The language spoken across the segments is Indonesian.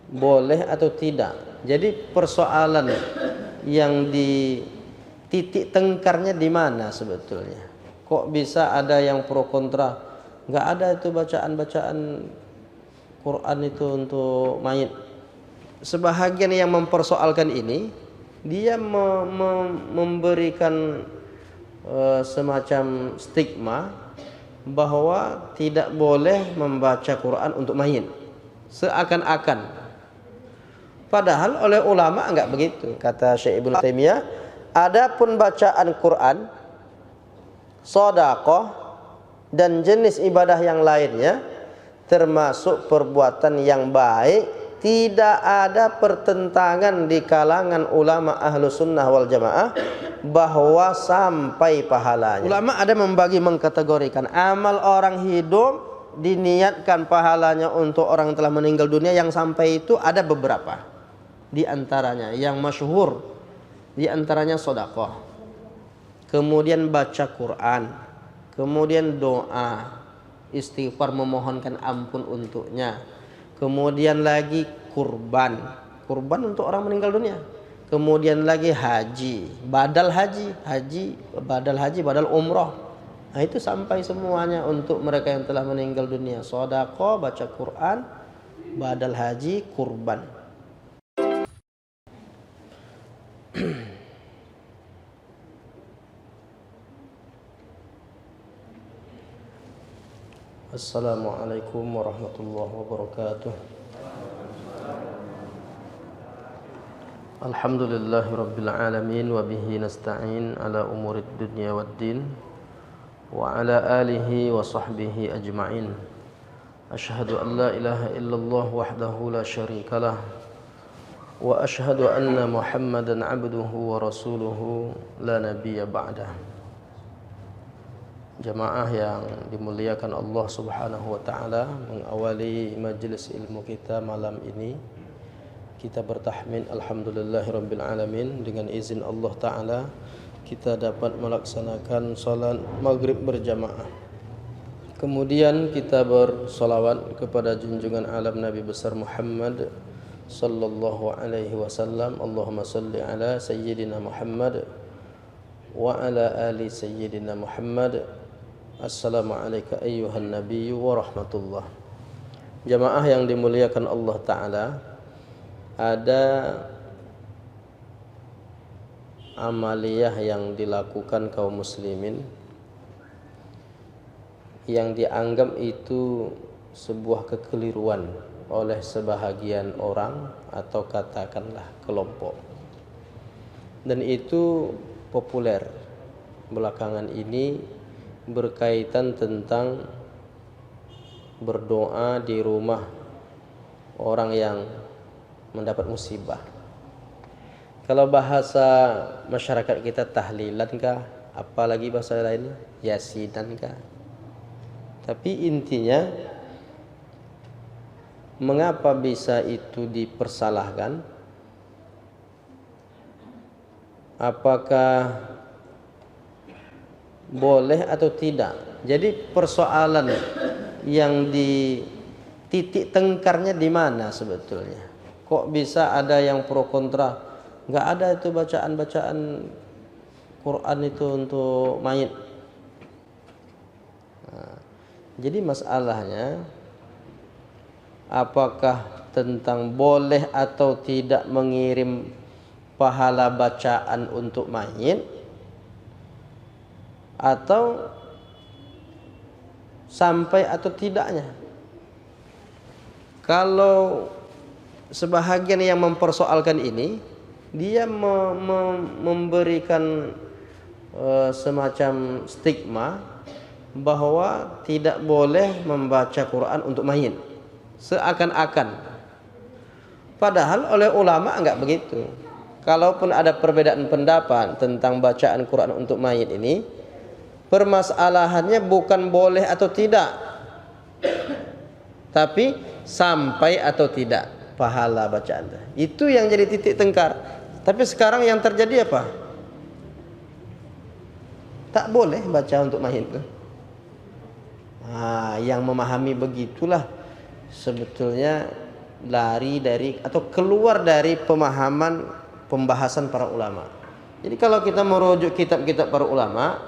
boleh atau tidak. Jadi persoalan yang di titik tengkarnya di mana sebetulnya? Kok bisa ada yang pro kontra? Nggak ada itu bacaan-bacaan Quran itu untuk mayit. Sebahagian yang mempersoalkan ini, dia memberikan semacam stigma bahwa tidak boleh membaca Quran untuk mayit. Seakan-akan. Padahal oleh ulama enggak begitu. Kata Syekh Ibnu Taimiyah, adapun bacaan Quran, sedekah dan jenis ibadah yang lainnya termasuk perbuatan yang baik, tidak ada pertentangan di kalangan ulama ahlu sunnah wal jamaah bahwa sampai pahalanya. Ulama ada mengkategorikan amal orang hidup diniatkan pahalanya untuk orang telah meninggal dunia, yang sampai itu ada beberapa. Di antaranya yang masyhur, di antaranya sedekah, kemudian baca Quran, kemudian doa, istighfar memohonkan ampun untuknya, kemudian lagi kurban untuk orang meninggal dunia, kemudian lagi haji, badal umroh. Nah itu sampai semuanya untuk mereka yang telah meninggal dunia. Sedekah, baca Quran, badal haji, kurban. Assalamualaikum warahmatullahi wabarakatuh. Alhamdulillahirabbil alamin wa bihi nasta'in ala umurid dunya waddin wa ala alihi wa sahbihi ajma'in. Asyhadu an la ilaha illallah wahdahu la syarikalah wa asyhadu anna Muhammadan abduhu wa rasuluhu la nabiyya ba'dah. Jamaah yang dimuliakan Allah Subhanahu wa taala, mengawali majelis ilmu kita malam ini kita bertahmid alhamdulillahirabbil alamin. Dengan izin Allah taala kita dapat melaksanakan salat maghrib berjamaah. Kemudian kita bersolawat kepada junjungan alam Nabi besar Muhammad sallallahu alaihi wasallam. Allahumma salli ala sayyidina Muhammad wa ala ali sayyidina Muhammad. Assalamualaikum ayyuhan nabiyyu wa rahmatullah. Jamaah yang dimuliakan Allah taala, ada amaliyah yang dilakukan kaum muslimin yang dianggap itu sebuah kekeliruan oleh sebahagian orang atau katakanlah kelompok, dan itu populer belakangan ini berkaitan tentang berdoa di rumah orang yang mendapat musibah. Kalau bahasa masyarakat kita tahlilan kah, apalagi bahasa lainnya yasinan kah. Tapi intinya, mengapa bisa itu dipersalahkan? Apakah boleh atau tidak? Jadi persoalan yang di titik tengkarnya di mana sebetulnya? Kok bisa ada yang pro kontra? Nggak ada itu bacaan-bacaan Quran itu untuk mayit. Nah, jadi masalahnya apakah tentang boleh atau tidak mengirim pahala bacaan untuk mayit, atau sampai atau tidaknya? Kalau sebahagian yang mempersoalkan ini, dia memberikan semacam stigma bahwa tidak boleh membaca Quran untuk mayit. Seakan-akan. Padahal oleh ulama enggak begitu. Kalaupun ada perbedaan pendapat tentang bacaan Quran untuk mayit ini, permasalahannya bukan boleh atau tidak, tapi sampai atau tidak pahala bacaan. Itu yang jadi titik tengkar. Tapi sekarang yang terjadi apa? Tak boleh baca untuk mayit. Nah, yang memahami begitulah sebetulnya lari dari atau keluar dari pemahaman pembahasan para ulama. Jadi kalau kita merujuk kitab-kitab para ulama,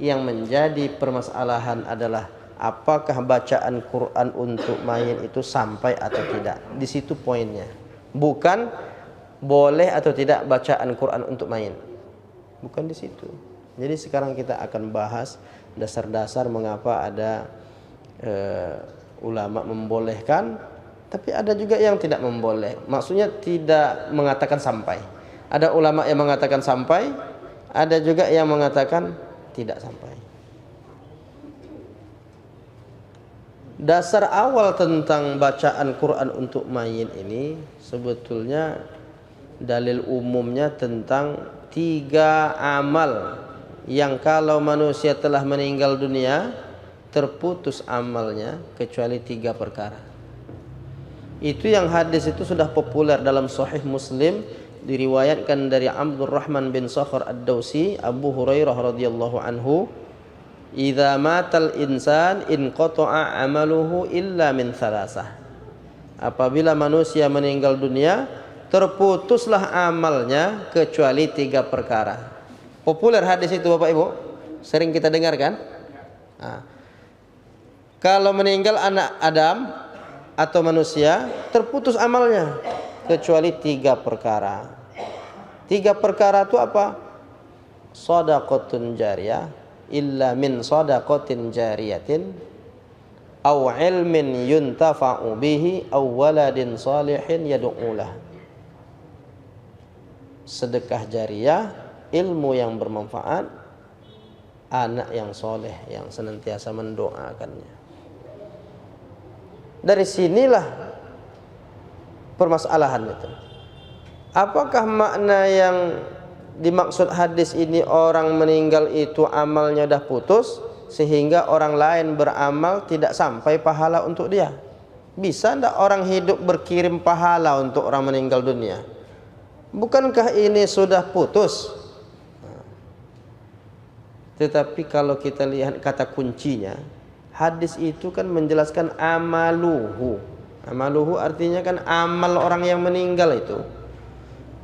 yang menjadi permasalahan adalah apakah bacaan Quran untuk mayit itu sampai atau tidak. Di situ poinnya. Bukan boleh atau tidak bacaan Quran untuk mayit. Bukan di situ. Jadi sekarang kita akan bahas dasar-dasar mengapa ada ulama membolehkan, tapi ada juga yang tidak memboleh. Maksudnya tidak mengatakan sampai. Ada ulama yang mengatakan sampai, ada juga yang mengatakan tidak sampai. Dasar awal tentang bacaan Quran untuk mayit ini sebetulnya dalil umumnya tentang 3 amal yang kalau manusia telah meninggal dunia terputus amalnya kecuali 3 perkara. Itu yang hadis itu sudah populer dalam Sahih Muslim, diriwayatkan dari Abdurrahman bin Sakhr Ad-Dawsi, Abu Hurairah radhiyallahu anhu, "Idza matal insan inqata'a amaluhu illa min thalathah." Apabila manusia meninggal dunia, terputuslah amalnya kecuali 3 perkara. Populer hadis itu Bapak Ibu, sering kita dengar kan? Nah, kalau meninggal anak Adam atau manusia, terputus amalnya kecuali 3 perkara. 3 perkara itu apa? Shadaqatun jariyah, illa min shadaqatin jariyatin, aw ilmin yuntafa'u bihi, aw waladin salihin yad'ulah. Sedekah jariyah, ilmu yang bermanfaat, anak yang soleh yang senantiasa mendoakannya. Dari sinilah permasalahan itu. Apakah makna yang dimaksud hadis ini orang meninggal itu amalnya dah putus sehingga orang lain beramal tidak sampai pahala untuk dia? Bisa tidak orang hidup berkirim pahala untuk orang meninggal dunia? Bukankah ini sudah putus? Tetapi kalau kita lihat kata kuncinya, hadis itu kan menjelaskan amaluhu. Amaluhu artinya kan amal orang yang meninggal itu.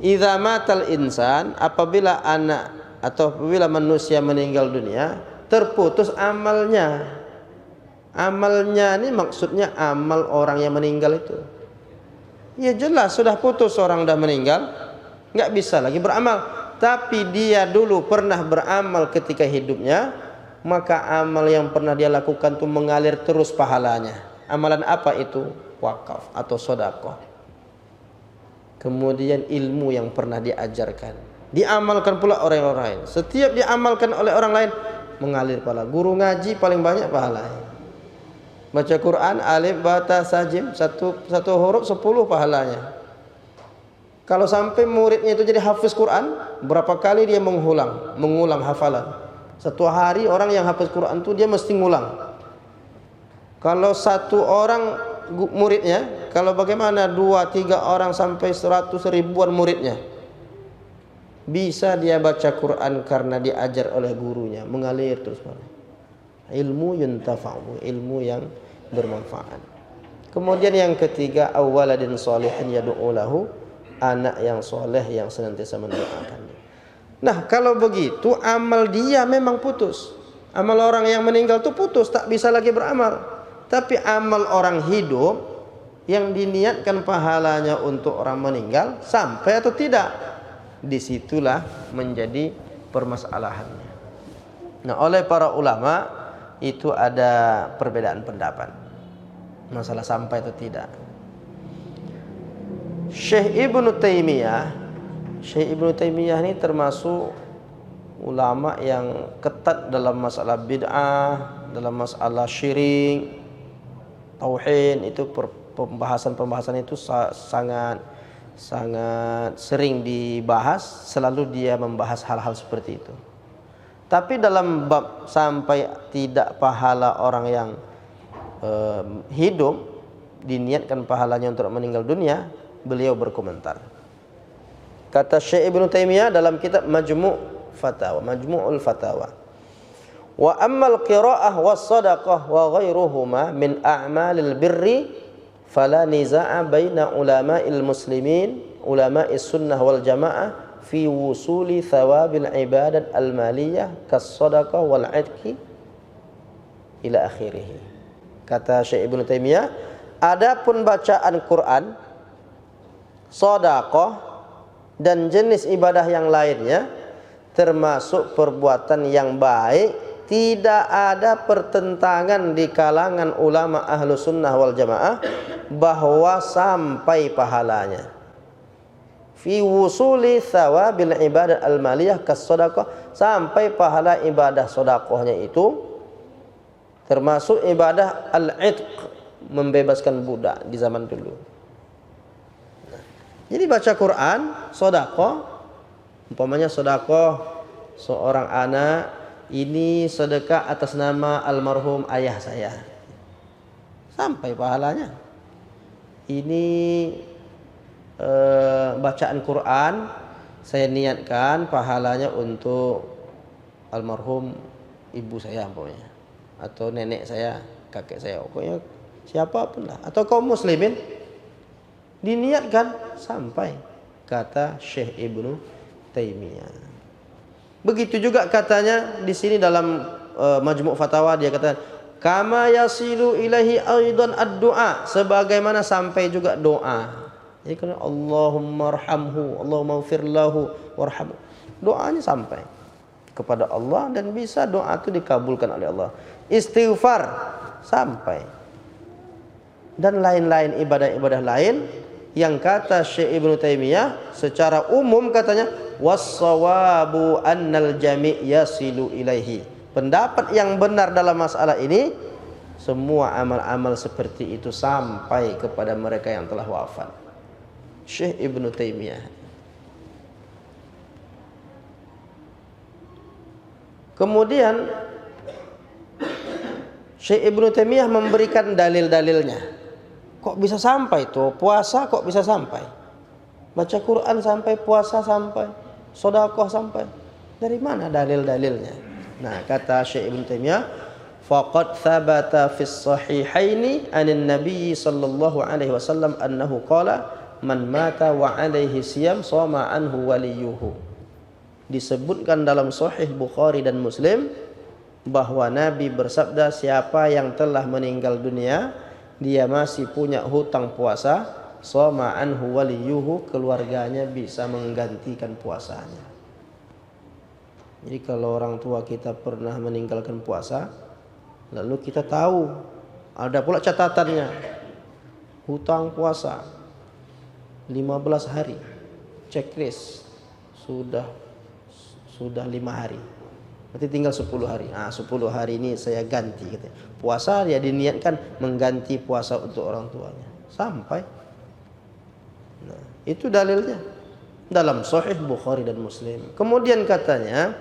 Idza matal insan, apabila anak atau apabila manusia meninggal dunia, terputus amalnya. Amalnya ini maksudnya amal orang yang meninggal itu. Ya jelas sudah putus, orang dah meninggal, enggak bisa lagi beramal. Tapi dia dulu pernah beramal ketika hidupnya, maka amal yang pernah dia lakukan itu mengalir terus pahalanya. Amalan apa itu? Wakaf atau sedekah. Kemudian ilmu yang pernah diajarkan, diamalkan pula oleh orang lain. Setiap diamalkan oleh orang lain mengalir pahala. Guru ngaji paling banyak pahalanya. Baca Quran alif ba ta sa jim, satu huruf 10 pahalanya. Kalau sampai muridnya itu jadi hafiz Quran, berapa kali dia mengulang hafalan. Satu hari orang yang hafiz Quran itu dia mesti ngulang. Kalau satu orang muridnya, kalau bagaimana 2-3 orang sampai 100 ribuan muridnya, bisa dia baca Quran karena diajar oleh gurunya, mengalir terus. Ilmu yuntafa'u, ilmu yang bermanfaat. Kemudian yang ketiga, awwaladin sholihin yad'u lahu, anak yang soleh yang senantiasa mendoakannya. Nah, kalau begitu amal dia memang putus. Amal orang yang meninggal itu putus, tak bisa lagi beramal. Tapi amal orang hidup yang diniatkan pahalanya untuk orang meninggal sampai atau tidak, disitulah menjadi permasalahannya. Nah, oleh para ulama itu ada perbedaan pendapat masalah sampai atau tidak. Syekh Ibnu Taimiyah ini termasuk ulama yang ketat dalam masalah bid'ah, dalam masalah syirik, tauhid. Itu pembahasan itu sangat sering dibahas, selalu dia membahas hal-hal seperti itu. Tapi dalam bab sampai tidak pahala orang yang hidup diniatkan pahalanya untuk meninggal dunia, beliau berkomentar. Kata Syekh Ibnu Taimiyah dalam kitab Majmu'ul Fatawa, wa ammal qira'ah was sadaqah wa ghairuhuma min a'malil birri fala niza'a baina ulama'il muslimin ulama'is sunnah wal jamaah fi wusuli thawabil ibadat al-maliyah kas-sadaqah wal 'idqi ila akhirih. Kata Syekh Ibnu Taimiyah, adapun bacaan Quran, sedekah dan jenis ibadah yang lainnya termasuk perbuatan yang baik, tidak ada pertentangan di kalangan ulama ahlu sunnah wal jamaah bahwa sampai pahalanya fi wusuli thawabil ibadah al-maliyah kas-sadaqah, sampai pahala ibadah sedekahnya itu termasuk ibadah al-'itq, membebaskan budak di zaman dulu. Jadi baca Quran, sedekah, umpamanya sedekah seorang anak, ini sedekah atas nama almarhum ayah saya, sampai pahalanya. Ini bacaan Quran, saya niatkan pahalanya untuk almarhum ibu saya umpamanya, atau nenek saya, kakek saya, pokoknya siapapun lah, atau kaum muslimin, diniatkan sampai, kata Syekh Ibnu Taimiyah. Begitu juga katanya di sini dalam Majmu' Fatawa, dia kata kama yasilu ilahi aidan ad-du'a, sebagaimana sampai juga doa. Jadi kalau Allahumma arhamhu, Allahumma ighfir lahu warhamhu, doanya sampai kepada Allah dan bisa doa itu dikabulkan oleh Allah. Istighfar sampai, dan lain-lain ibadah-ibadah lain yang kata Syekh Ibnu Taimiyah secara umum katanya was-shawabu annal jami' yasilu ilaihi. Pendapat yang benar dalam masalah ini, semua amal-amal seperti itu sampai kepada mereka yang telah wafat. Syekh Ibnu Taimiyah. Kemudian Syekh Ibnu Taimiyah memberikan dalil-dalilnya. Kok bisa sampai tuh? Puasa kok bisa sampai? Baca Quran sampai, puasa sampai, sedekah sampai. Dari mana dalil-dalilnya? Nah, kata Syekh Ibnu Taimiyah, faqad thabata fis sahihaini anin nabiy sallallahu alaihi wasallam annahu qala man mata wa alaihi siyam shoma anhu waliyuhu. Disebutkan dalam Sahih Bukhari dan Muslim bahwa Nabi bersabda, siapa yang telah meninggal dunia dia masih punya hutang puasa, shoma anhu waliyuhu, keluarganya bisa menggantikan puasanya. Jadi kalau orang tua kita pernah meninggalkan puasa, lalu kita tahu ada pula catatannya, hutang puasa 15 hari, checklist sudah 5 hari, berarti tinggal 10 hari. 10 hari ini saya ganti gitu. Puasa dia diniatkan mengganti puasa untuk orang tuanya sampai. Nah, itu dalilnya dalam Sahih Bukhari dan Muslim. Kemudian katanya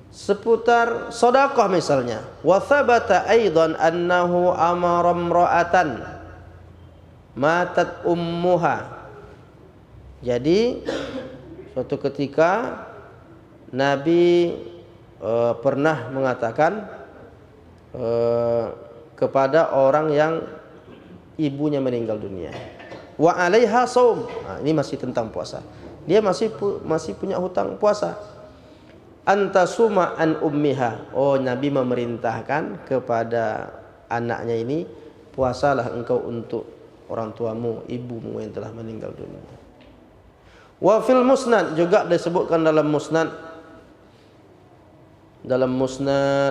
seputar sedekah misalnya, wa thabata aidan annahu amara imra'atan matat ummuha. Jadi suatu ketika Nabi pernah mengatakan kepada orang yang ibunya meninggal dunia, wa 'alaiha shaum. Nah, ini masih tentang puasa. Dia masih punya hutang puasa. Anta suma an ummiha. Oh, Nabi memerintahkan kepada anaknya ini, puasalah engkau untuk orang tuamu, ibumu yang telah meninggal dunia. Wa fil musnad, juga disebutkan dalam musnad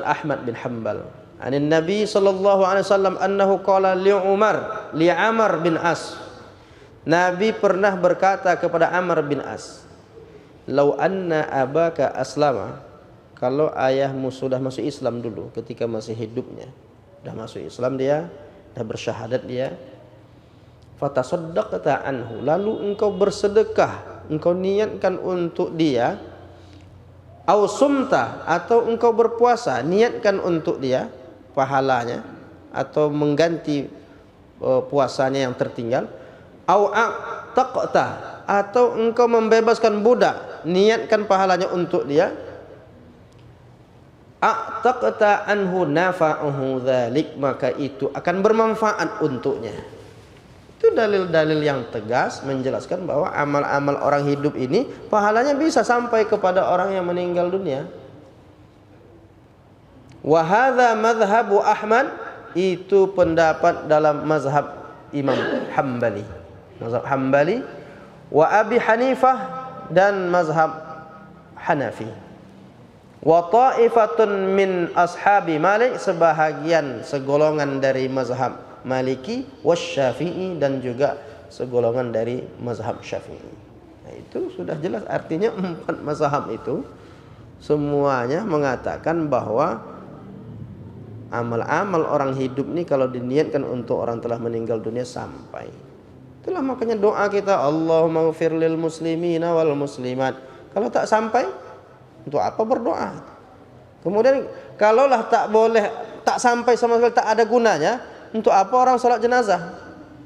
Ahmad bin Hanbal, anin Nabi sallallahu alaihi wasallam annahu qala li Amr bin As. Nabi pernah berkata kepada Amr bin As, lau anna abaka aslama, kalau ayahmu sudah masuk Islam dulu ketika masih hidupnya, sudah masuk Islam dia, sudah bersyahadat dia, fatasaddaqta anhu, lalu engkau bersedekah, engkau niatkan untuk dia, au sumta, atau engkau berpuasa niatkan untuk dia pahalanya atau mengganti puasanya yang tertinggal, au a'taqta, atau engkau membebaskan budak niatkan pahalanya untuk dia, a'taqta anhu nafa'uhu dzalik, maka itu akan bermanfaat untuknya. Itu dalil-dalil yang tegas menjelaskan bahwa amal-amal orang hidup ini pahalanya bisa sampai kepada orang yang meninggal dunia. Wa hadza madhhabu Ahmad, itu pendapat dalam mazhab Imam Hambali, mazhab Hambali, wa Abi Hanifah, dan mazhab Hanafi. Wa ta'ifatun min ashabi Malik, sebahagian segolongan dari mazhab Maliki, wasyafi'i, dan juga segolongan dari mazhab Syafi'i. Nah, itu sudah jelas, artinya 4 mazhab itu semuanya mengatakan bahwa amal-amal orang hidup ini kalau diniatkan untuk orang telah meninggal dunia sampai. Itulah makanya doa kita, Allahumma ighfir lil muslimina wal muslimat. Kalau tak sampai, untuk apa berdoa? Kemudian kalaulah tak boleh, tak sampai sama sekali, tak ada gunanya, untuk apa orang salat jenazah?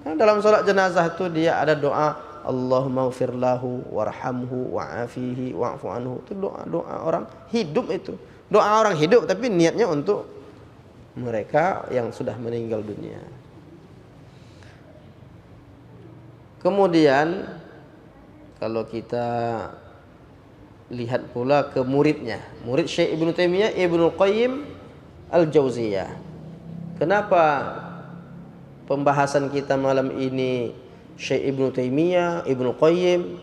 Karena dalam salat jenazah itu dia ada doa, Allahumma ighfir lahu warhamhu wa'afihi wa'fu anhu. Itu doa-doa orang hidup itu. Doa orang hidup tapi niatnya untuk mereka yang sudah meninggal dunia. Kemudian kalau kita lihat pula ke muridnya, murid Syekh Ibnu Taimiyah, Ibnu Qayyim Al-Jauziyah. Kenapa pembahasan kita malam ini Syekh Ibnu Taimiyah, Ibnu Qayyim?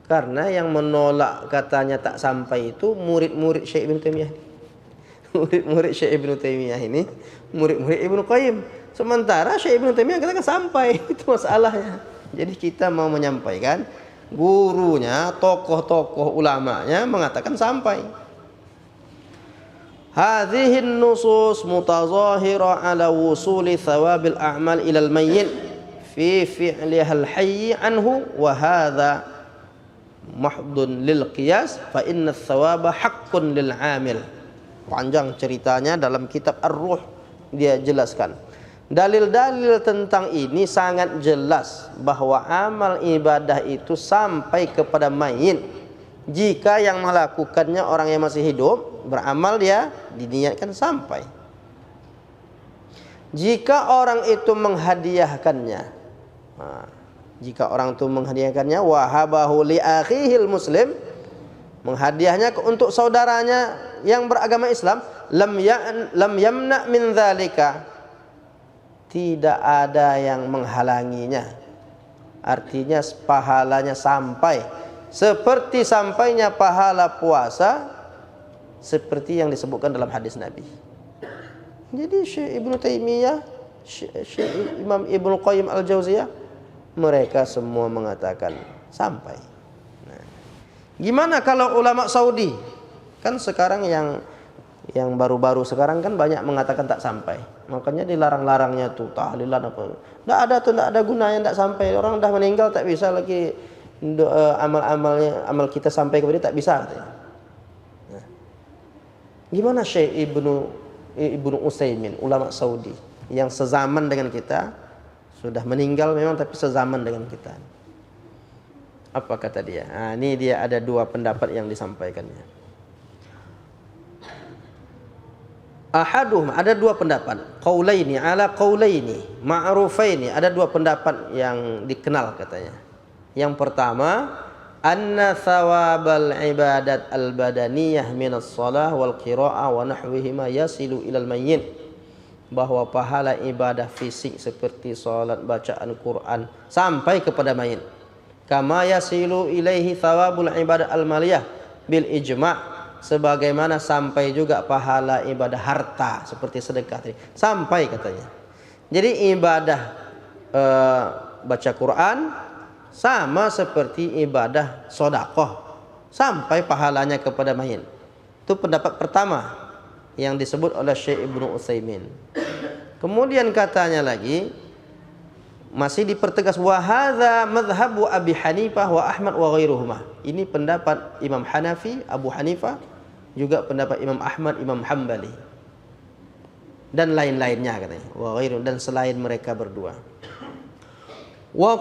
Karena yang menolak katanya tak sampai itu murid-murid Syekh Ibnu Taimiyah. Murid-murid Syekh Ibnu Taimiyah ini murid-murid Ibnu Qayyim. Sementara Syekh Ibnu Taimiyah katakan sampai. Itu masalahnya. Jadi kita mau menyampaikan, gurunya, tokoh-tokoh ulamanya mengatakan sampai. Hadhihin nusus mutazahira ala wusuli thawabil a'mal ilal mayyit fi fi'lihal hayyi anhu wa hadha mahdun lil qiyas fa inna thawaba haqqun lil 'amil. Panjang ceritanya dalam kitab Ar-Ruh, dia jelaskan. Dalil-dalil tentang ini sangat jelas bahwa amal ibadah itu sampai kepada mayit. Jika yang melakukannya orang yang masih hidup, beramal dia diniatkan sampai. Jika orang itu menghadiahkannya, jika orang itu menghadiahkannya, wahabahu li akhihil muslim, menghadiahnya untuk saudaranya yang beragama Islam, lam yamna min dzalika, tidak ada yang menghalanginya. Artinya pahalanya sampai seperti sampainya pahala puasa, seperti yang disebutkan dalam hadis Nabi. Jadi Syekh Ibnu Taimiyah, Syekh Imam Ibnu Qayyim Al-Jauziyah, mereka semua mengatakan sampai. Nah, gimana kalau ulama Saudi? Kan sekarang yang baru-baru sekarang kan banyak mengatakan tak sampai. Makanya dilarang-larangnya tuh tahlilan apa. Enggak ada tuh, enggak ada gunanya, enggak sampai. Orang dah meninggal tak bisa lagi amal kita sampai kepada dia, tak bisa katanya. Nah, gimana Syekh Ibnu Utsaimin, ulama Saudi yang sezaman dengan kita, sudah meninggal memang tapi sezaman dengan kita. Apa kata dia? Nah, ini dia ada 2 pendapat yang disampaikannya. Ahaduhum, ada 2 pendapat. Qaulaini ala qaulaini ma'rufaini, ada 2 pendapat yang dikenal katanya. Yang pertama, anna thawabal ibadat al-badaniyah minas shalah wal qira'ah wa nahwihima yasilu ilal mayyit, bahwa pahala ibadah fisik seperti salat, bacaan Quran sampai kepada mayit. Kama yasilu ilaihi thawabul ibadat al-maliyah bil ijma', sebagaimana sampai juga pahala ibadah harta seperti sedekah tadi, sampai katanya. Jadi ibadah baca Quran sama seperti ibadah sedekah, sampai pahalanya kepada mayit. Itu pendapat pertama yang disebut oleh Syekh Ibnu Utsaimin. Kemudian katanya lagi, masih dipertegas, wa hadza madhhabu Abi Hanifah wa Ahmad wa ghairuhuma. Ini pendapat Imam Hanafi, Abu Hanifah, juga pendapat Imam Ahmad, Imam Hambali, dan lain-lainnya katanya. Wa ghairu, dan selain mereka berdua. Wa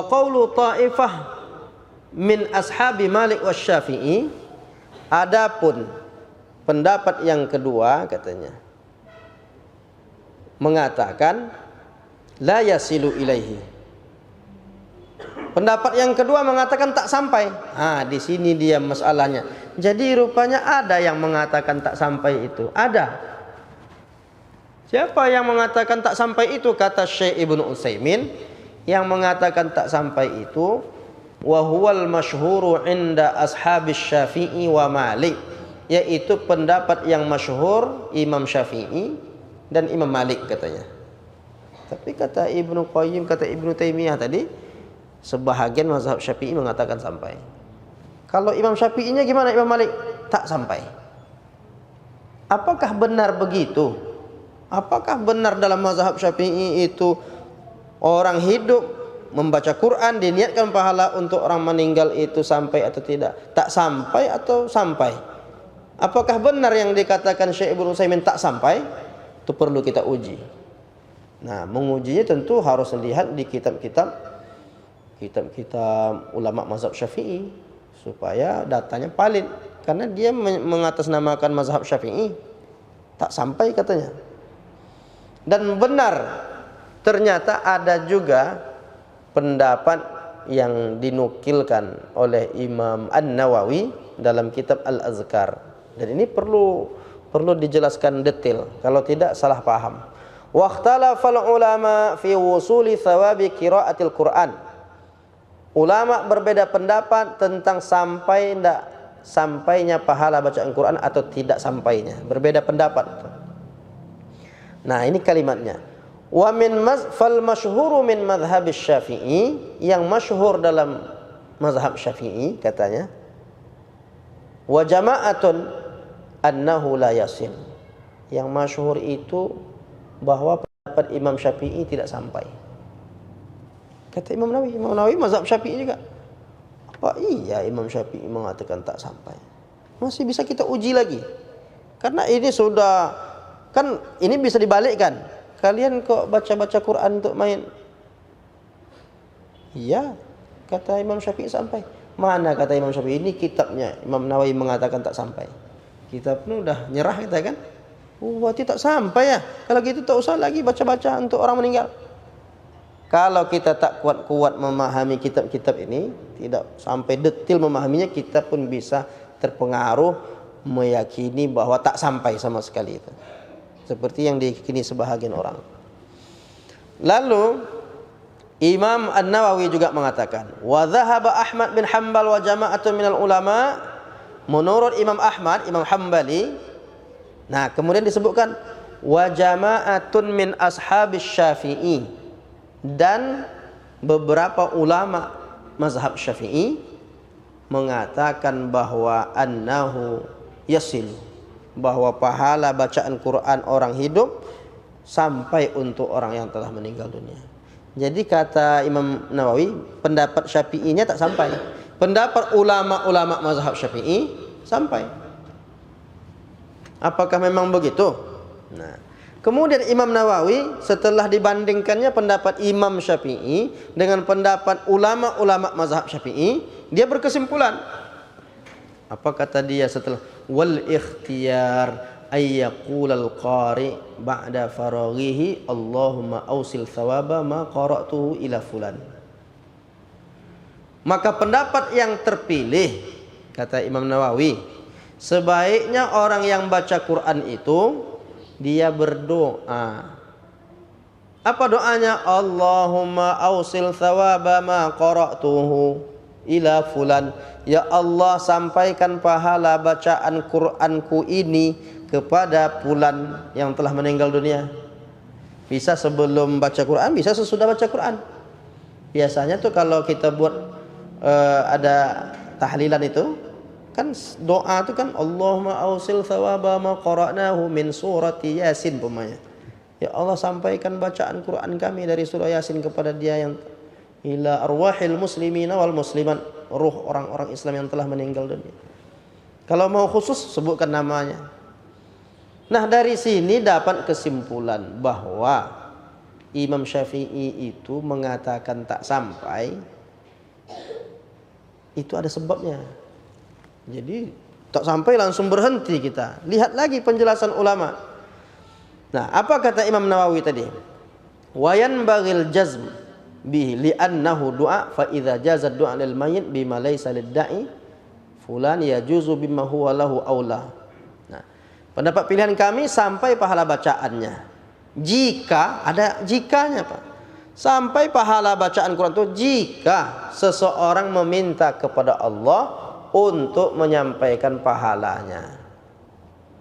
qaulu ta'ifah min ashabi Malik wasy-Syafi'i, adapun pendapat yang kedua katanya mengatakan la yasilu ilaihi. Pendapat yang kedua mengatakan tak sampai. Di sini dia masalahnya. Jadi rupanya ada yang mengatakan tak sampai itu. Ada. Siapa yang mengatakan tak sampai itu? Kata Syekh Ibnu Utsaimin, yang mengatakan tak sampai itu wa huwal masyhuru inda ashabis Syafi'i wa Malik, yaitu pendapat yang masyhur Imam Syafi'i dan Imam Malik katanya. Tapi kata Ibnu Qayyim, kata Ibnu Taimiyah tadi, sebahagian mazhab Syafi'i mengatakan sampai. Kalau Imam Syafi'inya gimana Imam Malik? Tak sampai. Apakah benar begitu? Apakah benar dalam mazhab Syafi'i itu orang hidup membaca Quran diniatkan pahala, untuk orang meninggal itu sampai atau tidak? Tak sampai atau sampai? Apakah benar yang dikatakan Syekh Ibnu Utsaimin tak sampai? Itu perlu kita uji. Nah, mengujinya tentu harus lihat di kitab-kitab ulama mazhab Syafi'i supaya datanya valid, karena dia mengatasnamakan mazhab Syafi'i. Tak sampai katanya. Dan benar, ternyata ada juga pendapat yang dinukilkan oleh Imam An-Nawawi dalam kitab Al-Azkar. Dan ini perlu dijelaskan detail, kalau tidak salah paham. Waqtalafal ulama fi wusuli thawabi qiraatil Qur'an. Ulama berbeda pendapat tentang sampainya pahala bacaan Quran atau tidak sampainya. Berbeda pendapat. Nah, ini kalimatnya. Wa min fal masyhuru min madhhabis Syafi'i, yang masyhur dalam mazhab Syafi'i katanya, wa jama'atun annahu la yasil. Yang masyhur itu bahwa pendapat Imam Syafi'i tidak sampai. Kata Imam Nawawi mazhab Syafi'i juga. Apa iya Imam Syafi'i mengatakan tak sampai? Masih bisa kita uji lagi. Karena ini sudah, kan ini bisa dibalikkan. Kalian kok baca-baca Quran untuk main? Iya, kata Imam Syafi'i sampai. Mana kata Imam Syafi'i? Ini kitabnya Imam Nawawi mengatakan tak sampai. Kitabnya udah nyerah kita kan? Berarti tak sampai ya. Kalau gitu tak usah lagi baca-baca untuk orang meninggal. Kalau kita tak kuat-kuat memahami kitab-kitab ini, tidak sampai detail memahaminya, kita pun bisa terpengaruh meyakini bahwa tak sampai sama sekali itu. Seperti yang diyakini sebahagian orang. Lalu Imam An-Nawawi juga mengatakan, wa dhahaba Ahmad bin Hanbal wa jama'atun minal ulama. Menurut Imam Ahmad, Imam Hambali, nah kemudian disebutkan wa jama'atun min ashabis Syafi'i, dan beberapa ulama mazhab Syafi'i mengatakan bahwa annahu yasil, bahwa pahala bacaan Quran orang hidup sampai untuk orang yang telah meninggal dunia. Jadi kata Imam Nawawi, pendapat Syafi'inya tak sampai, pendapat ulama-ulama mazhab Syafi'i sampai. Apakah memang begitu? Nah, kemudian Imam Nawawi setelah dibandingkannya pendapat Imam Syafi'i dengan pendapat ulama-ulama mazhab Syafi'i, dia berkesimpulan. Apa kata dia setelah wal ikhtiyar ay yaqulal qari ba'da faraghihi Allahumma ausil thawaba ma qara'tuhu ila fulan. Maka pendapat yang terpilih, kata Imam Nawawi, sebaiknya orang yang baca Quran itu dia berdoa. Apa doanya? Allahumma ausil thawaba ma qara'tuhu ila fulan. Ya Allah, sampaikan pahala bacaan Qur'anku ini kepada fulan yang telah meninggal dunia. Bisa sebelum baca Quran, bisa sesudah baca Quran. Biasanya tuh kalau kita buat ada tahlilan itu, kan doa itu kan Allahumma ausil thawaba ma qara'nahu min surati Yasin umpamanya. Ya Allah, sampaikan bacaan Quran kami dari surah Yasin kepada dia yang ila arwahil muslimina wal muslimat, ruh orang-orang Islam yang telah meninggal dunia. Kalau mau khusus sebutkan namanya. Nah, dari sini dapat kesimpulan bahwa Imam Syafi'i itu mengatakan tak sampai, itu ada sebabnya. Jadi tak sampai langsung berhenti kita. Lihat lagi penjelasan ulama. Nah, apa kata Imam Nawawi tadi? Wa yanbaghil jazm bihi li'annahu du'a fa idza jaza du'a lil mayyit bima laysa lid-da'i fulan yajuzu bima huwa lahu aula. Nah, pendapat pilihan kami sampai pahala bacaannya. Jika ada jikanya, Pak. Sampai pahala bacaan Quran itu jika seseorang meminta kepada Allah untuk menyampaikan pahalanya.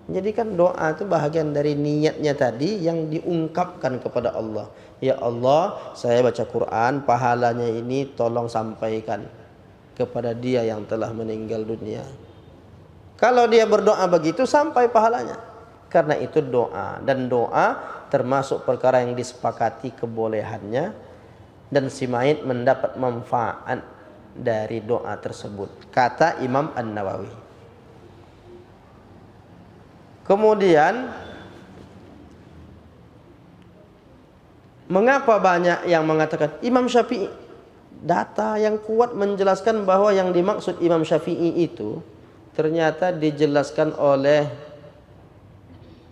Jadi kan doa itu bahagian dari niatnya tadi yang diungkapkan kepada Allah. Ya Allah, saya baca Quran, pahalanya ini tolong sampaikan kepada dia yang telah meninggal dunia. Kalau dia berdoa begitu sampai pahalanya. Karena itu doa, dan doa termasuk perkara yang disepakati kebolehannya, dan si mayit mendapat manfaat dari doa tersebut, kata Imam An-Nawawi. Kemudian mengapa banyak yang mengatakan Imam Syafi'i? Data yang kuat menjelaskan bahwa yang dimaksud Imam Syafi'i itu ternyata dijelaskan oleh,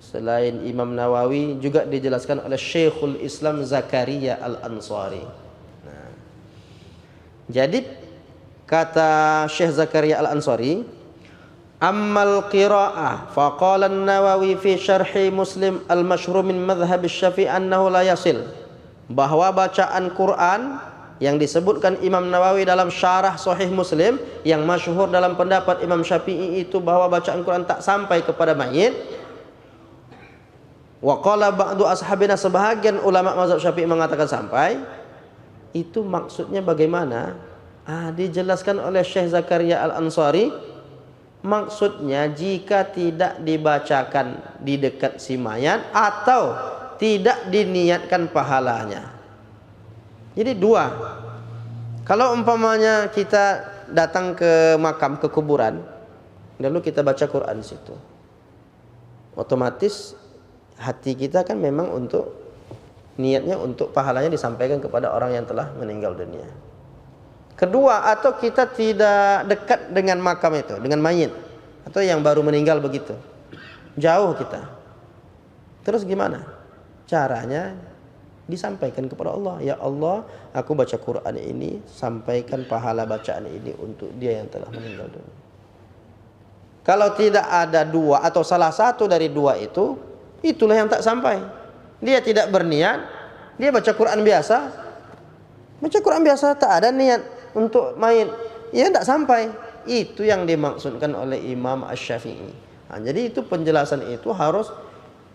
selain Imam Nawawi, juga dijelaskan oleh Syekhul Islam Zakaria Al-Ansari. Nah, jadi kata Syekh Zakaria Al-Ansari, ammal qira'ah faqala an-Nawawi fi syarhi Muslim al-masyhur min madhhab Syafi'i annahu la yasil, bahwa bacaan Quran yang disebutkan Imam Nawawi dalam syarah Sahih Muslim yang masyhur dalam pendapat Imam Syafi'i itu bahwa bacaan Quran tak sampai kepada mayit. Wa qala ba'du ashabina, sebahagian ulama mazhab Syafi'i mengatakan sampai. Itu maksudnya bagaimana? Dijelaskan oleh Syekh Zakaria Al-Ansari. Maksudnya jika tidak dibacakan di dekat si mayat atau tidak diniatkan pahalanya. Jadi dua. Kalau umpamanya kita datang ke makam, ke kuburan, lalu kita baca Quran di situ, otomatis hati kita kan memang untuk niatnya untuk pahalanya disampaikan kepada orang yang telah meninggal dunia. Kedua, atau kita tidak dekat dengan makam itu, dengan mayit, atau yang baru meninggal begitu, jauh kita. Terus gimana? Caranya disampaikan kepada Allah. Ya Allah, aku baca Quran ini, sampaikan pahala bacaan ini untuk dia yang telah meninggal dunia. Kalau tidak ada dua atau salah satu dari dua itu, itulah yang tak sampai. Dia tidak berniat, dia baca Quran biasa. Baca Quran biasa tak ada niat untuk mayit, ya tak sampai. Itu yang dimaksudkan oleh Imam Asy-Syafi'i. Jadi itu penjelasan itu harus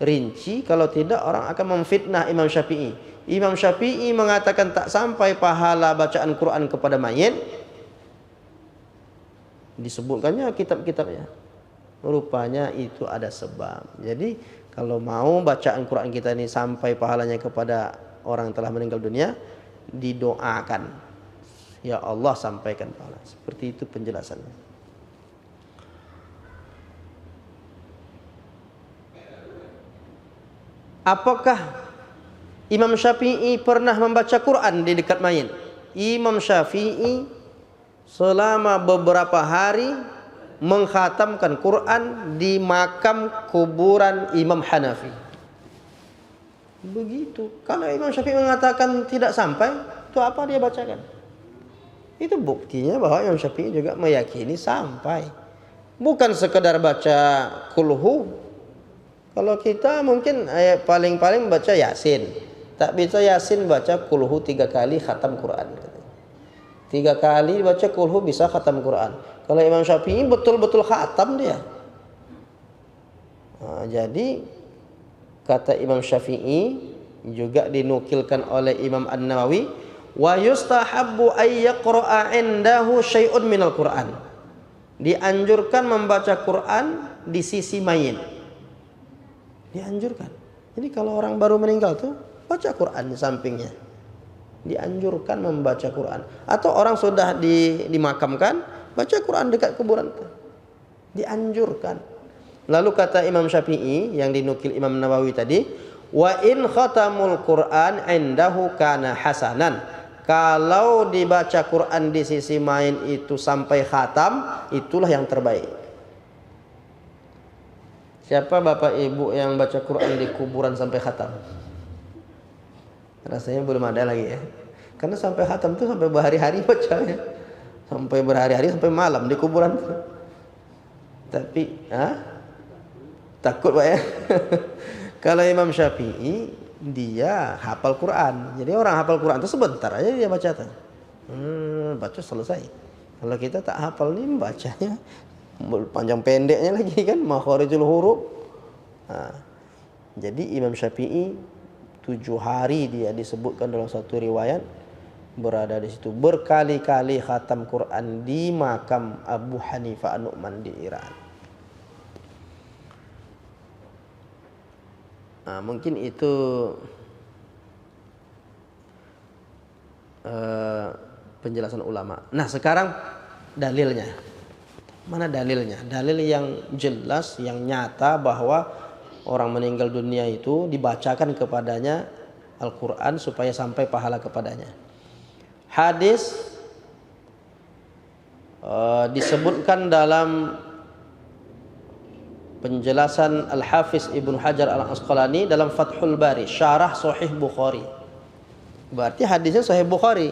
rinci, kalau tidak orang akan memfitnah Imam Syafi'i. Imam Syafi'i mengatakan tak sampai pahala bacaan Quran kepada mayit. Disebutkannya kitab-kitabnya. Rupanya itu ada sebab. Jadi kalau mau bacaan Quran kita ini sampai pahalanya kepada orang yang telah meninggal dunia, didoakan, ya Allah sampaikan pahala. Seperti itu penjelasannya. Apakah Imam Syafi'i pernah membaca Quran di dekat mayit? Imam Syafi'i selama beberapa hari mengkhatamkan Quran di makam kuburan Imam Hanafi. Begitu. Kalau Imam Syafi'i mengatakan tidak sampai, itu apa dia bacakan? Itu buktinya bahwa Imam Syafi'i juga meyakini sampai. Bukan sekedar baca kulhu. Kalau kita mungkin paling-paling baca Yasin. Tak bisa Yasin, baca kulhu 3 kali khatam Quran. 3 kali baca kulhu bisa khatam Quran. Kalau Imam Syafi'i betul-betul khatam dia. Jadi kata Imam Syafi'i juga dinukilkan oleh Imam An-Nawawi, wa yustahabbu ay yaqra'a indahu syai'un minal Qur'an. Dianjurkan membaca Quran di sisi mayit. Dianjurkan. Jadi kalau orang baru meninggal tuh baca Quran di sampingnya. Dianjurkan membaca Quran. Atau orang sudah dimakamkan, baca Quran dekat kuburan itu. Dianjurkan. Lalu kata Imam Syafi'i yang dinukil Imam Nawawi tadi, wa in khatamul Quran indahu kana hasanan. Kalau dibaca Quran di sisi main itu sampai khatam, itulah yang terbaik. Siapa bapak ibu yang baca Quran di kuburan sampai khatam? Rasanya belum ada lagi ya. Karena sampai khatam tuh sampai berhari-hari bacanya. Sampai berhari-hari sampai malam di kuburan. Tapi takut Pak ya. Kalau Imam Syafi'i dia hafal Quran. Jadi orang hafal Quran itu sebentar aja dia baca tuh. Baca selesai. Kalau kita tak hafal nih bacanya panjang pendeknya lagi kan, makharijul huruf. Jadi Imam Syafi'i 7 hari dia disebutkan dalam satu riwayat berada di situ berkali-kali khatam Quran di makam Abu Hanifah An-Nu'man di Iran. Mungkin itu penjelasan ulama. Nah sekarang dalilnya. Mana dalilnya? Dalil yang jelas, yang nyata bahwa orang meninggal dunia itu dibacakan kepadanya Al-Quran supaya sampai pahala kepadanya. Hadis disebutkan dalam penjelasan Al-Hafiz Ibnu Hajar Al-Asqalani dalam Fathul Bari, syarah Sahih Bukhari. Berarti hadisnya Sahih Bukhari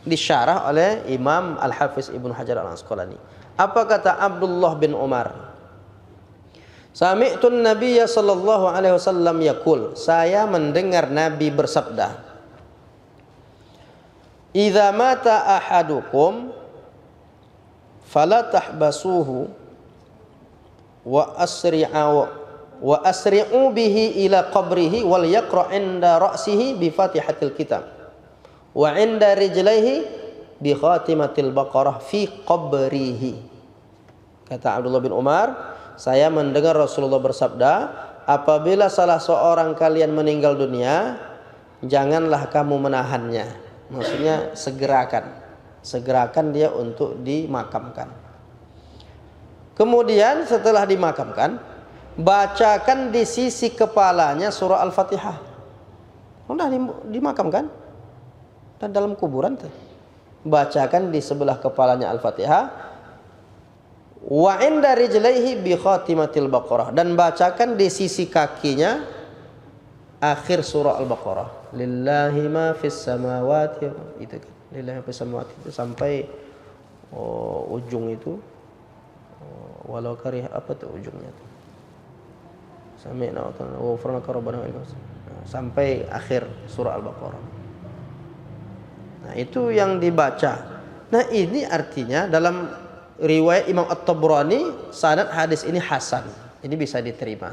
disyarah oleh Imam Al-Hafiz Ibnu Hajar Al-Asqalani. Apa kata Abdullah bin Umar? Sami'tun Nabiyya sallallahu alaihi wasallam yaqul, saya mendengar Nabi bersabda, "Idza mata ahadukum fala tahbasuhu wa asri'u bihi ila qabrihi wal yaqra' inda ra'sihi bi Fatihatil Kitab wa inda rijlaihi bi khatimatil Baqarah fi qabrihi." Kata Abdullah bin Umar, saya mendengar Rasulullah bersabda, apabila salah seorang kalian meninggal dunia, janganlah kamu menahannya. Maksudnya segerakan dia untuk dimakamkan. Kemudian setelah dimakamkan, bacakan di sisi kepalanya surah Al-Fatihah. Sudah dimakamkan dan dalam kuburan tuh. Bacakan di sebelah kepalanya Al-Fatihah. Wa inda rijlaihi bi khatimatil Baqarah, dan bacakan di sisi kakinya akhir surah Al-Baqarah. Lillahi ma fis samawati, itu kan. Lillahi ma fis samawati itu sampai ujung itu. Walau karih apa tuh ujungnya tuh. Sami'na wa ata'na wa ghufranaka rabbana wa ilaika sampai akhir surah Al-Baqarah. Nah, itu yang dibaca. Nah, ini artinya dalam riwayat Imam At-Tabrani sanad hadis ini hasan. Ini bisa diterima.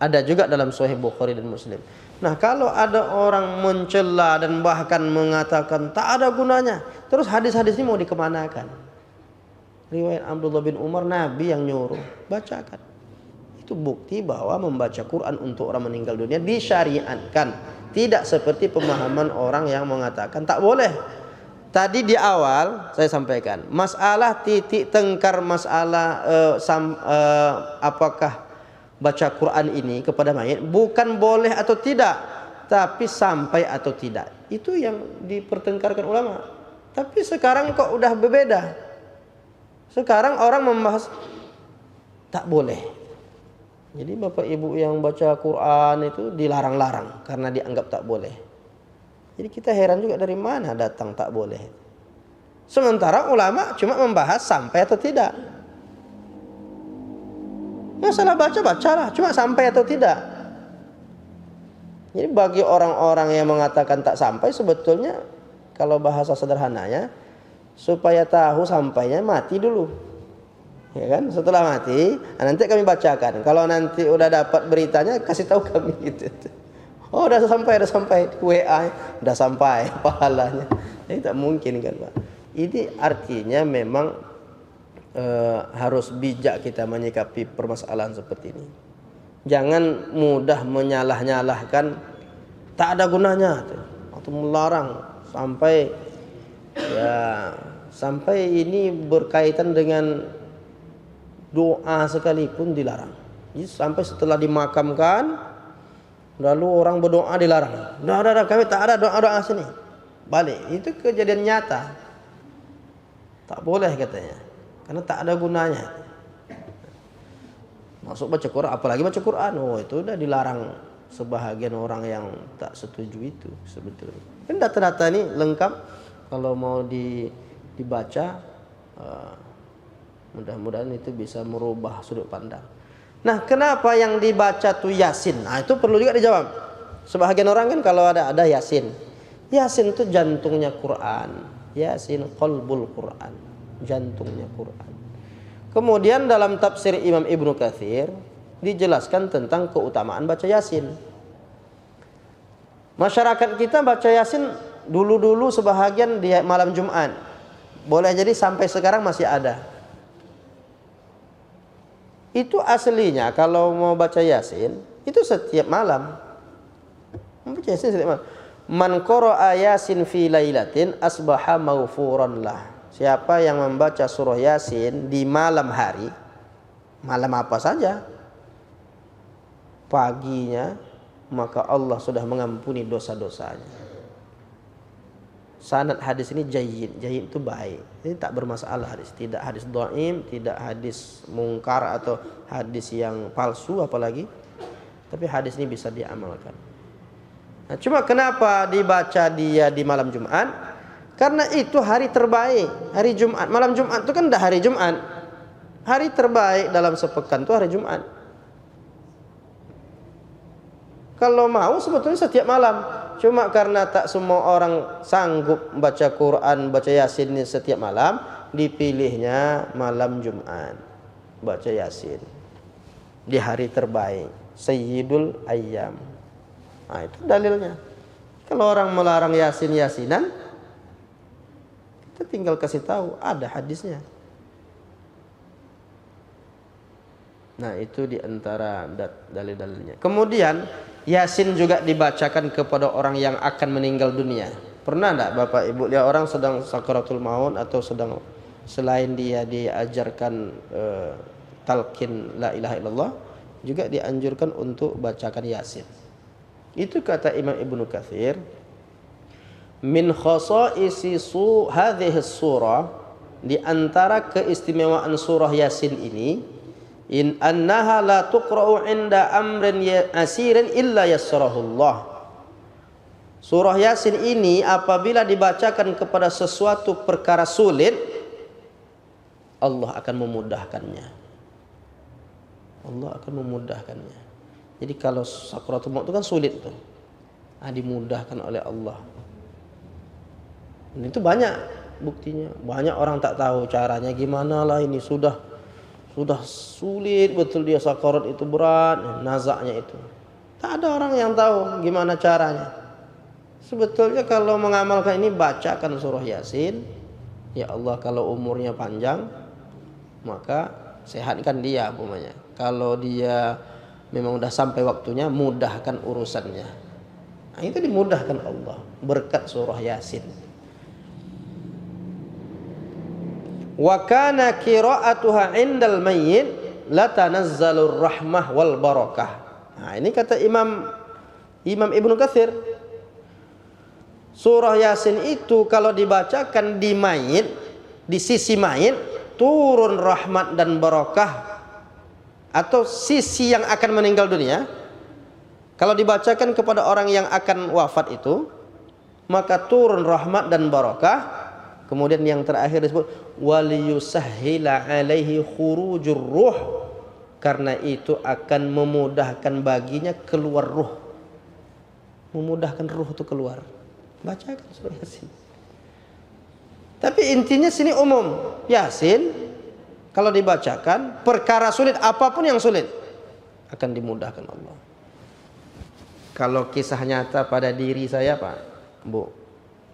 Ada juga dalam Sahih Bukhari dan Muslim. Nah, kalau ada orang mencela dan bahkan mengatakan tak ada gunanya, terus hadis-hadis ini mau dikemanakan? Riwayat Abdullah bin Umar, Nabi yang nyuruh, bacakan. Itu bukti bahwa membaca Quran untuk orang meninggal dunia disyariatkan. Tidak seperti pemahaman orang yang mengatakan tak boleh. Tadi di awal saya sampaikan masalah titik tengkar masalah apakah baca Quran ini kepada mayit bukan boleh atau tidak, tapi sampai atau tidak. Itu yang dipertengkarkan ulama. Tapi sekarang kok udah berbeda. Sekarang orang membahas tak boleh. Jadi bapak ibu yang baca Quran itu dilarang-larang karena dianggap tak boleh. Jadi kita heran juga dari mana datang tak boleh. Sementara ulama cuma membahas sampai atau tidak. Masalah bacalah, cuma sampai atau tidak. Jadi bagi orang-orang yang mengatakan tak sampai, sebetulnya kalau bahasa sederhananya, supaya tahu sampainya mati dulu. Ya kan? Setelah mati, nanti kami bacakan. Kalau nanti udah dapat beritanya, kasih tahu kami gitu. Oh, udah sampai WA, udah sampai pahalanya. Ini tak mungkin kan, Pak. Ini artinya memang harus bijak kita menyikapi permasalahan seperti ini. Jangan mudah menyalah-nyalahkan, tak ada gunanya atau melarang sampai ini berkaitan dengan doa sekalipun dilarang. Jadi sampai setelah dimakamkan lalu orang berdoa dilarang. Udah, kami tak ada doa-doa sini. Balik. Itu kejadian nyata. Tak boleh katanya. Karena tak ada gunanya. Masuk baca Quran, apalagi baca Quran. Oh, itu udah dilarang sebahagian orang yang tak setuju itu sebetulnya. Kan data-data ini lengkap kalau mau dibaca, mudah-mudahan itu bisa merubah sudut pandang. Nah, kenapa yang dibaca tuh Yasin? Nah, itu perlu juga dijawab. Sebahagian orang kan kalau ada Yasin. Yasin itu jantungnya Quran. Yasin qalbul Quran, jantungnya Quran. Kemudian dalam tafsir Imam Ibnu Katsir dijelaskan tentang keutamaan baca Yasin. Masyarakat kita baca Yasin dulu-dulu sebahagian di malam Jumat. Boleh jadi sampai sekarang masih ada. Itu aslinya kalau mau baca Yasin itu setiap malam. Baca Yasin setiap malam. Man qara'a Yasin fi lailatin asbaha maghfuran lah. Siapa yang membaca surah Yasin di malam hari, malam apa saja, paginya, maka Allah sudah mengampuni dosa-dosanya. Sanad hadis ini jayyid. Jayyid itu baik. Ini tak bermasalah hadis. Tidak hadis dhaif, tidak hadis mungkar atau hadis yang palsu apalagi. Tapi hadis ini bisa diamalkan. Nah, cuma kenapa dibaca dia di malam Jumat? Karena itu hari terbaik, hari Jumat. Malam Jumat itu kan dah hari Jumat. Hari terbaik dalam sepekan itu hari Jumat. Kalau mau sebetulnya setiap malam. Cuma karena tak semua orang sanggup baca Quran, baca Yasin setiap malam, dipilihnya malam Jumat. Baca Yasin di hari terbaik, Sayyidul Ayyam. Nah, itu dalilnya. Kalau orang melarang Yasinan, kita tinggal kasih tahu ada hadisnya. Nah, itu diantara dalil-dalilnya. Kemudian Yasin juga dibacakan kepada orang yang akan meninggal dunia. Pernah enggak Bapak Ibu lihat orang sedang sakaratul maut atau sedang selain dia diajarkan talqin la ilaha illallah, juga dianjurkan untuk bacakan Yasin. Itu kata Imam Ibnu Katsir, min khasaisi hadhihi surah, di antara keistimewaan surah Yasin ini, in annaha la tuqra'u 'inda amrin asirin illa yassarahullah. Surah Yasin ini apabila dibacakan kepada sesuatu perkara sulit, Allah akan memudahkannya. Allah akan memudahkannya. Jadi kalau sakaratul maut itu kan sulit tuh. Nah, dimudahkan oleh Allah. Dan itu banyak buktinya. Banyak orang tak tahu caranya gimana lah ini, sudah sulit betul dia sakarat itu berat, nazaknya itu. Tak ada orang yang tahu gimana caranya. Sebetulnya kalau mengamalkan ini, bacakan surah Yasin. Ya Allah, kalau umurnya panjang maka sehatkan dia umpamanya. Kalau dia memang udah sampai waktunya, mudahkan urusannya. Nah, itu dimudahkan Allah berkat surah Yasin. Wa kana qira'atuha 'indal mayyit la tanazzalur rahmah wal barakah. Nah, ini kata Imam Ibnu Katsir. Surah Yasin itu kalau dibacakan di mayit, di sisi mayit, turun rahmat dan barakah, atau sisi yang akan meninggal dunia. Kalau dibacakan kepada orang yang akan wafat itu, maka turun rahmat dan barakah. Kemudian yang terakhir disebut waliyusahhila alaihi khurujur ruh, karena itu akan memudahkan baginya keluar ruh. Memudahkan ruh itu keluar. Bacakan surah Yasin. Tapi intinya sini umum. Yasin kalau dibacakan, perkara sulit apapun yang sulit akan dimudahkan Allah. Kalau kisah nyata pada diri saya Pak, Bu,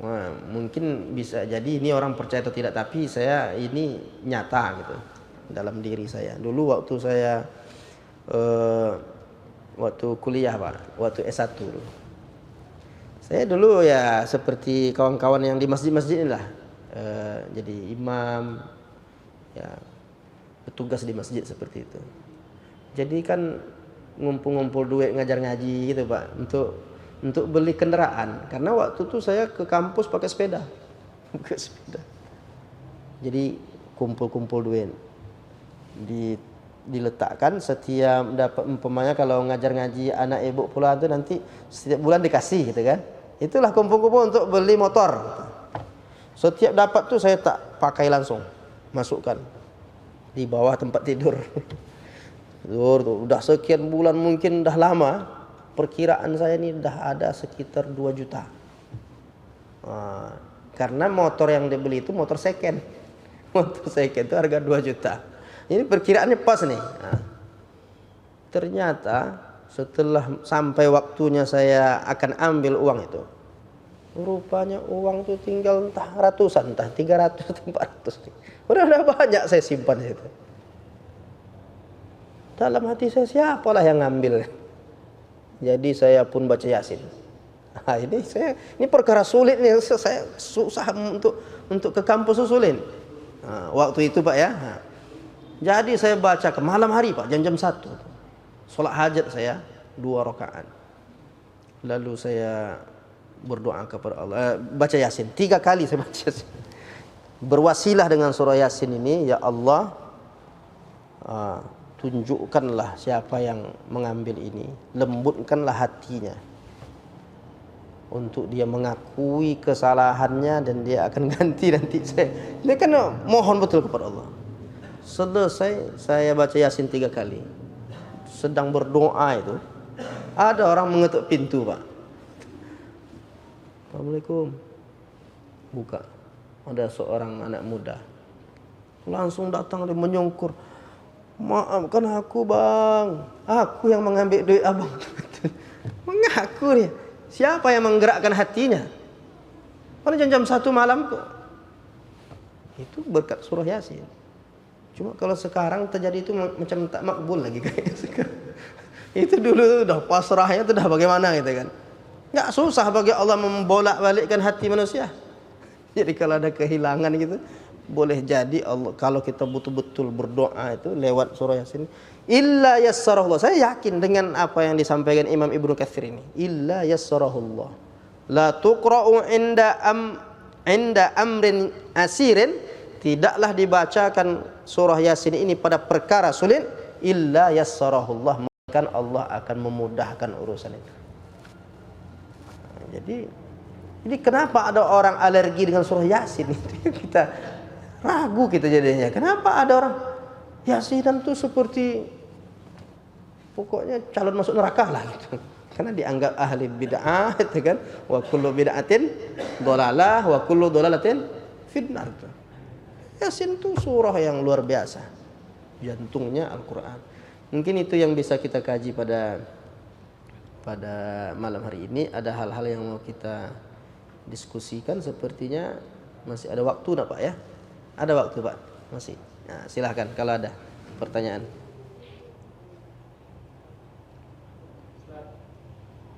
wah, mungkin bisa jadi ini orang percaya atau tidak, tapi saya ini nyata gitu dalam diri saya. Dulu waktu saya waktu kuliah Pak, waktu S1 dulu. Saya dulu ya seperti kawan-kawan yang di masjid-masjid inilah, jadi imam, ya petugas di masjid seperti itu. Jadi kan ngumpul-ngumpul duit ngajar ngaji gitu Pak, untuk beli kendaraan. Karena waktu itu saya ke kampus pakai sepeda. Jadi kumpul-kumpul duit. diletakkan setiap dapat, umpamanya kalau ngajar ngaji anak ibu pula itu nanti setiap bulan dikasih gitu kan. Itulah kumpul-kumpul untuk beli motor. Setiap dapat tuh saya tak pakai langsung, masukkan di bawah tempat tidur. Tidur tuh udah sekian bulan, mungkin udah lama. Perkiraan saya ini udah ada sekitar 2 juta. Karena motor yang dibeli itu motor second. Motor second itu harga 2 juta. Ini perkiraannya pas nih. Ternyata setelah sampai waktunya saya akan ambil uang itu, rupanya uang itu tinggal entah ratusan, entah 300, entah 400. Udah banyak saya simpan itu. Dalam hati saya, siapalah yang ngambil? Jadi saya pun baca Yasin. Ini perkara sulit nih, saya susah untuk ke kampus susulin. Waktu itu Pak ya. Jadi saya baca ke malam hari Pak, jam-jam 1. Sholat hajat saya 2 rakaat. Lalu saya berdoa kepada Allah, baca Yasin 3 kali saya baca Yasin. Berwasilah dengan surah Yasin ini, ya Allah, tunjukkanlah siapa yang mengambil ini, lembutkanlah hatinya untuk dia mengakui kesalahannya dan dia akan ganti nanti. Ini kan mohon betul kepada Allah. Selesai saya baca Yasin 3 kali, sedang berdoa itu ada orang mengetuk pintu Pak. Assalamualaikum. Buka. Ada seorang anak muda. Langsung datang dia menyungkur. Maafkan aku Bang, aku yang mengambil duit abang. Mengaku dia. Siapa yang menggerakkan hatinya? Pada jam-jam 1 malam kok. Itu berkat surah Yasin. Cuma kalau sekarang terjadi itu macam tak makbul lagi kayaknya sekarang. Itu dulu udah pasrahnya itu udah bagaimana gitu kan. Nggak susah bagi Allah membolak-balikkan hati manusia. Jadi kalau ada kehilangan gitu, boleh jadi Allah kalau kita betul-betul berdoa itu lewat surah Yasin, illa yassarahullah. Saya yakin dengan apa yang disampaikan Imam Ibnu Katsir ini. Illa yassarahullah. La tuqra'u inda amrin asirin. Tidaklah dibacakan surah Yasin ini pada perkara sulit, illa yassarahullah, maka Allah akan memudahkan urusan itu. Jadi kenapa ada orang alergi dengan surah Yasin itu? Kita ragu kita jadinya. Kenapa ada orang Yasinan tuh seperti pokoknya calon masuk neraka lah gitu. Karena dianggap ahli bid'ah itu kan, wa kullu bid'atin dhalalah wa kullu dhalalatin finnar. Yasin itu surah yang luar biasa, jantungnya Al-Quran. Mungkin itu yang bisa kita kaji pada malam hari ini. Ada hal-hal yang mau kita diskusikan, sepertinya masih ada waktu nak Pak ya? Ada waktu Pak? Masih. Nah, silahkan kalau ada pertanyaan.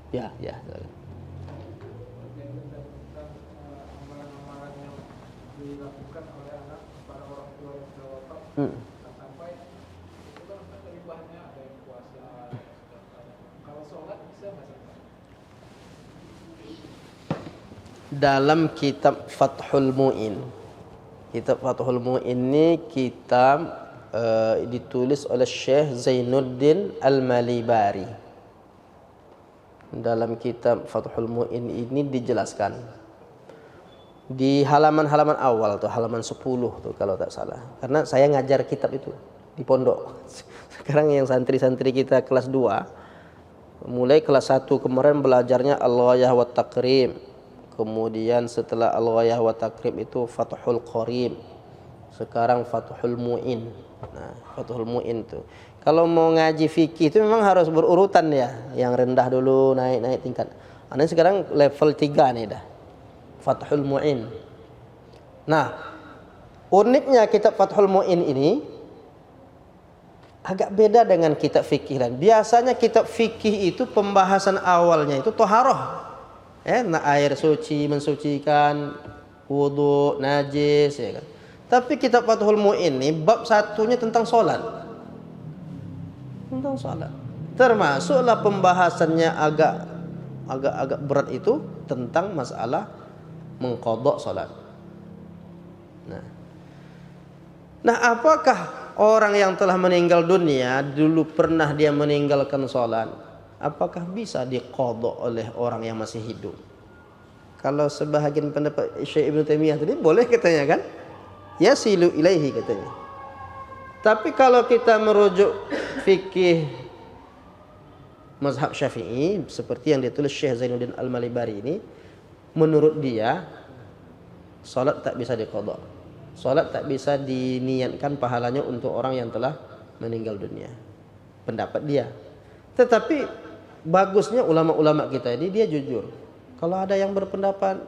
Ya, silakan. Dilakukan oleh anak pada orang tua yang sudah wafat, sampai itu kan terlibatnya ada yang puasa. Kalau sholat bisa nggak sih? Dalam kitab Fathul Mu'in, kitab Fathul Mu'in ini kitab ditulis oleh Syekh Zainuddin Al-Malibari. Dalam kitab Fathul Mu'in ini dijelaskan di halaman-halaman awal tuh, halaman 10 tuh kalau tak salah. Karena saya ngajar kitab itu di pondok. Sekarang yang santri-santri kita kelas 2, mulai kelas 1 kemarin belajarnya Al-Ghayah wa Taqrib. Kemudian setelah Al-Ghayah wa Taqrib itu Fathul Qarib. Sekarang Fathul Mu'in. Nah, Fathul Mu'in tuh. Kalau mau ngaji fikih itu memang harus berurutan ya. Yang rendah dulu naik tingkat. Ini sekarang level 3 nih dah. Fathul Mu'in. Nah, uniknya kitab Fathul Mu'in ini agak beda dengan kitab fikih lain. Biasanya kitab fikih itu pembahasan awalnya itu toharoh. Air suci, mensucikan, wudu, najis ya kan. Tapi kitab Fathul Mu'in ini bab satunya tentang sholat. Tentang sholat. Termasuklah pembahasannya agak berat itu tentang masalah mengqadha salat. Nah, apakah orang yang telah meninggal dunia dulu pernah dia meninggalkan sholat, apakah bisa diqadha oleh orang yang masih hidup? Kalau sebahagian pendapat Syekh Ibnu Taimiyah tadi boleh katanya kan, yasilu ilaihi katanya. Tapi kalau kita merujuk fikih mazhab Syafi'i seperti yang ditulis Syekh Zainuddin Al-Malibari ini, menurut dia salat tak bisa diqadha. Salat tak bisa diniatkan pahalanya untuk orang yang telah meninggal dunia. Pendapat dia. Tetapi bagusnya ulama-ulama kita ini dia jujur. Kalau ada yang berpendapat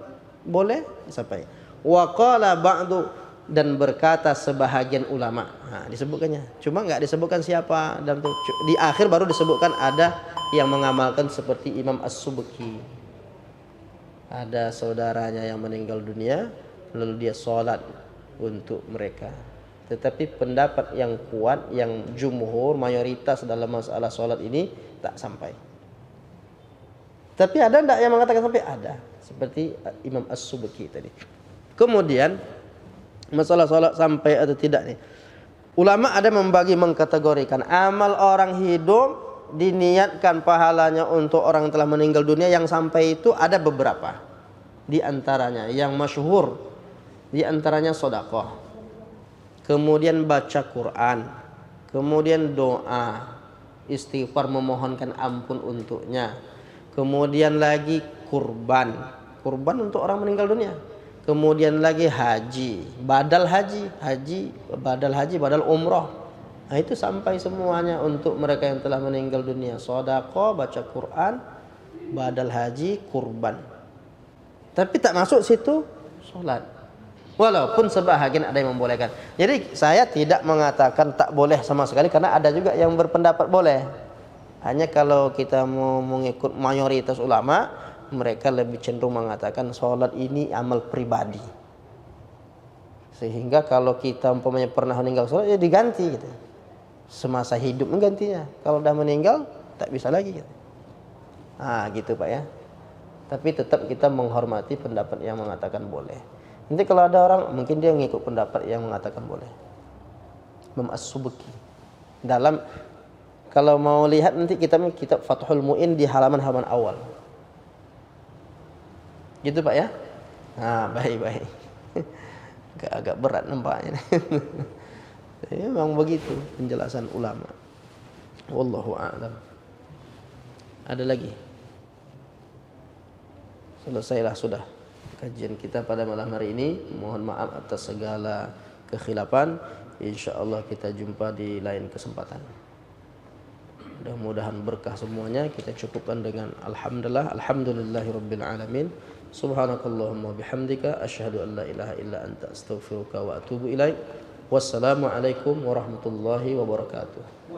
boleh sampai. Wa qala ba'du, dan berkata sebahagian ulama. Nah, disebutkannya. Cuma enggak disebutkan siapa, dan di akhir baru disebutkan ada yang mengamalkan seperti Imam As-Subki. Ada saudaranya yang meninggal dunia, lalu dia sholat untuk mereka. Tetapi pendapat yang kuat, yang jumhur, mayoritas dalam masalah sholat ini tak sampai. Tapi ada enggak yang mengatakan sampai? Ada. Seperti Imam As-Subki tadi. Kemudian masalah sholat sampai atau tidak nih, ulama ada mengkategorikan amal orang hidup diniatkan pahalanya untuk orang yang telah meninggal dunia, yang sampai itu ada beberapa. Di antaranya yang masyhur, di antaranya sedekah, kemudian baca Quran, kemudian doa, istighfar memohonkan ampun untuknya, kemudian lagi kurban untuk orang meninggal dunia, kemudian lagi haji, badal umrah. Nah, itu sampai semuanya untuk mereka yang telah meninggal dunia. Sedekah, baca Quran, badal haji, kurban. Tapi tak masuk situ salat. Walaupun sebahagian ada yang membolehkan. Jadi saya tidak mengatakan tak boleh sama sekali, karena ada juga yang berpendapat boleh. Hanya kalau kita mau mengikut mayoritas ulama, mereka lebih cenderung mengatakan salat ini amal pribadi. Sehingga kalau kita umpamanya pernah meninggal salat, ya diganti gitu. Semasa hidup menggantinya. Kalau sudah meninggal tak bisa lagi gitu. Ah, gitu Pak ya. Tapi tetap kita menghormati pendapat yang mengatakan boleh. Nanti kalau ada orang mungkin dia ngikut pendapat yang mengatakan boleh. Imam As-Subki. Dalam, kalau mau lihat nanti kitab Fathul Mu'in di halaman-halaman awal. Gitu Pak ya? Nah, baik-baik. Agak berat nampaknya. Memang begitu penjelasan ulama. Wallahu a'lam. Ada lagi? Selesailah sudah kajian kita pada malam hari ini. Mohon maaf atas segala kekhilafan. Insyaallah kita jumpa di lain kesempatan. Mudah-mudahan berkah semuanya. Kita cukupkan dengan alhamdulillahirabbil alamin. Subhanakallahumma bihamdika asyhadu an la ilaha illa anta astaghfiruka wa atubu ilaik. Wassalamualaikum warahmatullahi wabarakatuh.